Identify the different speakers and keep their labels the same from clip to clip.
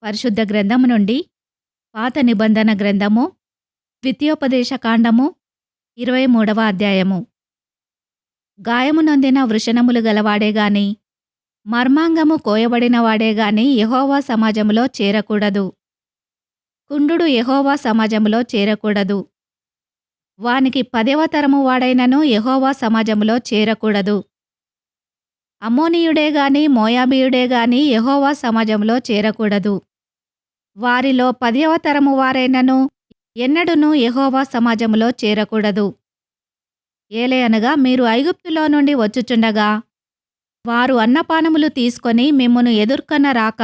Speaker 1: పరిశుద్ధ గ్రంథము నుండి పాత నిబంధన గ్రంథము ద్వితీయోపదేశకాండము 23వ అధ్యాయము. గాయము నొందిన వృషణములు గలవాడే గాని మర్మాంగము కోయబడిన వాడే గాని యెహోవా సమాజములో చేరకూడదు. కుండుడు యెహోవా సమాజములో చేరకూడదు. వానికి 10వ తరము వాడైనను యెహోవా సమాజములో చేరకూడదు. అమ్మోనీయుడే గాని మోయాబీయుడే గాని యెహోవా సమాజంలో చేరకూడదు. వారిలో 10వ తరము వారైనను ఎన్నడునూ యెహోవా సమాజములో చేరకూడదు. ఏలయనగా మీరు ఐగుప్తులో నుండి వచ్చుచుండగా వారు అన్నపానములు తీసుకొని మిమ్మును ఎదుర్కొన రాక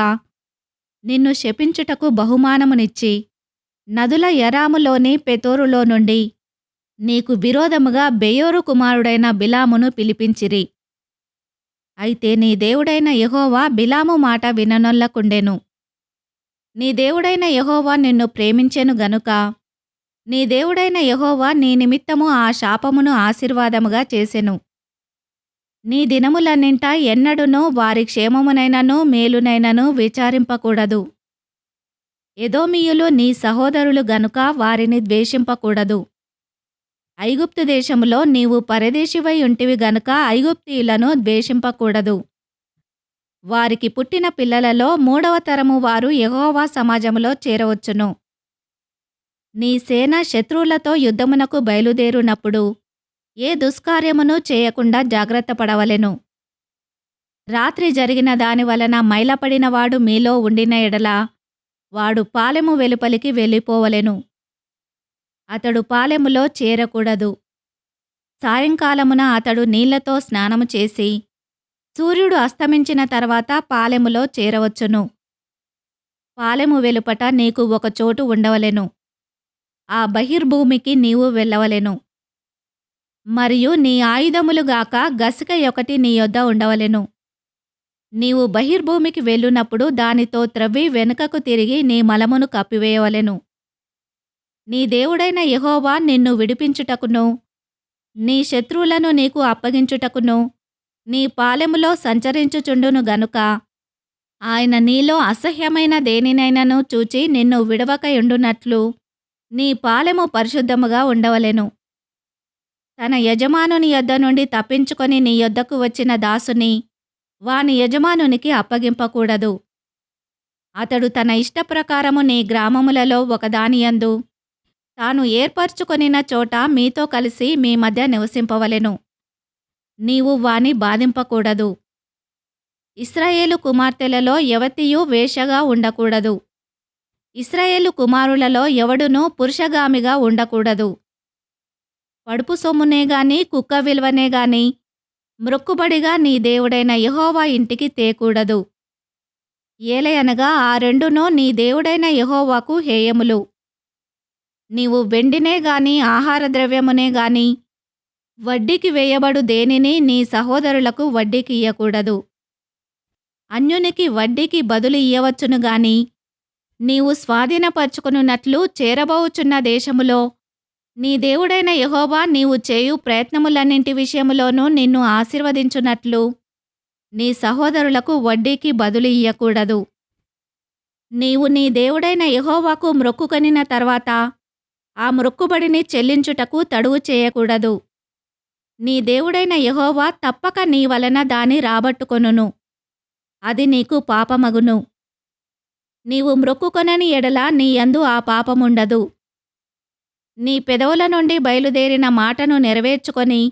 Speaker 1: నిన్ను శపించుటకు బహుమానమునిచ్చి నదుల యరాములోని పెతోరులో నుండి నీకు విరోధముగా బెయోరు కుమారుడైన బిలామును పిలిపించిరి. అయితే నీ దేవుడైన యెహోవా బిలాము మాట విననొల్లకుండెను. నీ దేవుడైన యెహోవా నిన్ను ప్రేమించెను గనుక నీ దేవుడైన యెహోవా నీ నిమిత్తము ఆ శాపమును ఆశీర్వాదముగా చేసెను. నీ దినములన్నింట ఎన్నడునూ వారి క్షేమమునైనను మేలునైనను విచారింపకూడదు. ఎదోమీయులు నీ సహోదరులు గనుక వారిని ద్వేషింపకూడదు. ఐగుప్తు దేశములో నీవు పరదేశివై ఉంటివి గనుక ఐగుప్తీయులను ద్వేషింపకూడదు. వారికి పుట్టిన పిల్లలలో 3వ తరము వారు యెహోవా సమాజములో చేరవచ్చును. నీ సేన శత్రువులతో యుద్ధమునకు బయలుదేరునప్పుడు ఏ దుష్కార్యమును చేయకుండా జాగ్రత్త పడవలెను. రాత్రి జరిగిన దాని వలన మైలపడినవాడు మీలో ఉండిన ఎడల వాడు పాలెము వెలుపలికి వెళ్ళిపోవలెను. అతడు పాలెములో చేరకూడదు. సాయంకాలమున అతడు నీళ్లతో స్నానము చేసి సూర్యుడు అస్తమించిన తర్వాత పాలెములో చేరవచ్చును. పాలెము వెలుపట నీకు ఒక చోటు ఉండవలెను. ఆ బహిర్భూమికి నీవు వెళ్ళవలెను. మరియు నీ ఆయుధములుగాక గసిక ఒకటి నీ యొద్ద ఉండవలెను. నీవు బహిర్భూమికి వెళ్ళునప్పుడు దానితో త్రవ్వి వెనుకకు తిరిగి నీ మలమును కప్పివేయవలెను. నీ దేవుడైన యెహోవా నిన్ను విడిపించుటకును నీ శత్రువులను నీకు అప్పగించుటకును నీ పాలెములో సంచరించుచుండును గనుక ఆయన నీలో అసహ్యమైన దేనినైనను చూచి నిన్ను విడవకయుండునట్లు నీ పాలెము పరిశుద్ధముగా ఉండవలెను. తన యజమానుని యొద్ద నుండి తప్పించుకొని నీ యొద్దకు వచ్చిన దాసుని వాని యజమానునికి అప్పగింపకూడదు. అతడు తన ఇష్టప్రకారము నీ గ్రామములలో ఒకదానియందు తాను ఏర్పరచుకొనిన చోట మీతో కలిసి మీ మధ్య నివసింపవలెను. నీవు వాని బాధింపకూడదు. ఇశ్రాయేలు కుమార్తెలలో ఎవతియు వేశ్యగా ఉండకూడదు. ఇశ్రాయేలు కుమారులలో ఎవడునూ పురుషగామిగా ఉండకూడదు. పడుపు సొమ్మునే గాని కుక్క విలువనే గాని మ్రొక్కుబడిగా నీ దేవుడైన యెహోవా ఇంటికి తేకూడదు. ఏలయనగా ఆ రెండునూ నీ దేవుడైన యెహోవాకు హేయములు. నీవు వెండినే గాని ఆహార ద్రవ్యమునే గాని వడ్డీకి వేయబడు దేనిని నీ సహోదరులకు వడ్డీకి ఇయ్యకూడదు. అన్యునికి వడ్డీకి బదులు ఇయ్యవచ్చును గాని నీవు స్వాధీనపరచుకొనున్నట్లు చేరబోవుచున్న దేశములో నీ దేవుడైన యెహోవా నీవు చేయు ప్రయత్నములన్నింటి విషయములోనూ నిన్ను ఆశీర్వదించునట్లు నీ సహోదరులకు వడ్డీకి బదులు ఇయ్యకూడదు. నీవు నీ దేవుడైన యెహోవాకు మ్రొక్కుకొనిన తర్వాత ఆ మ్రొక్కుబడిని చెల్లించుటకు తడువు చేయకూడదు. నీ దేవుడైన యెహోవా తప్పక నీ వలన దాని రాబట్టుకొనును. అది నీకు పాపమగును. నీవు మ్రొక్కుకొనని ఎడల నీ యందు ఆ పాపముండదు. నీ పెదవుల నుండి బయలుదేరిన మాటను నెరవేర్చుకొని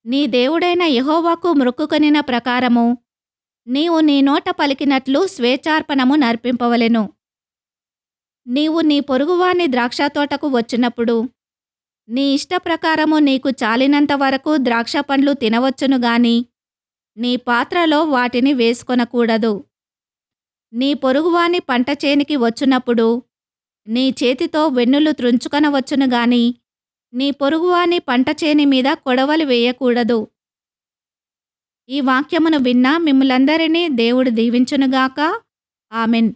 Speaker 1: నీ దేవుడైన యెహోవాకు మ్రొక్కుకొనిన ప్రకారము నీవు నీ నోట పలికినట్లు స్వేచ్ఛార్పణము నర్పింపవలెను. నీవు నీ పొరుగువాని ద్రాక్షతోటకు వచ్చినప్పుడు నీ ఇష్టప్రకారము నీకు చాలినంత వరకు ద్రాక్ష పండ్లు తినవచ్చును గాని నీ పాత్రలో వాటిని వేసుకొనకూడదు. నీ పొరుగువాని పంట చేనికి వచ్చునప్పుడు నీ చేతితో వెన్నులు త్రుంచుకొనవచ్చును గాని నీ పొరుగువాని పంట చేని మీద కొడవలి వేయకూడదు. ఈ వాక్యమును విన్న మిమ్ములందరినీ దేవుడు దీవించునుగాక. ఆమెన్.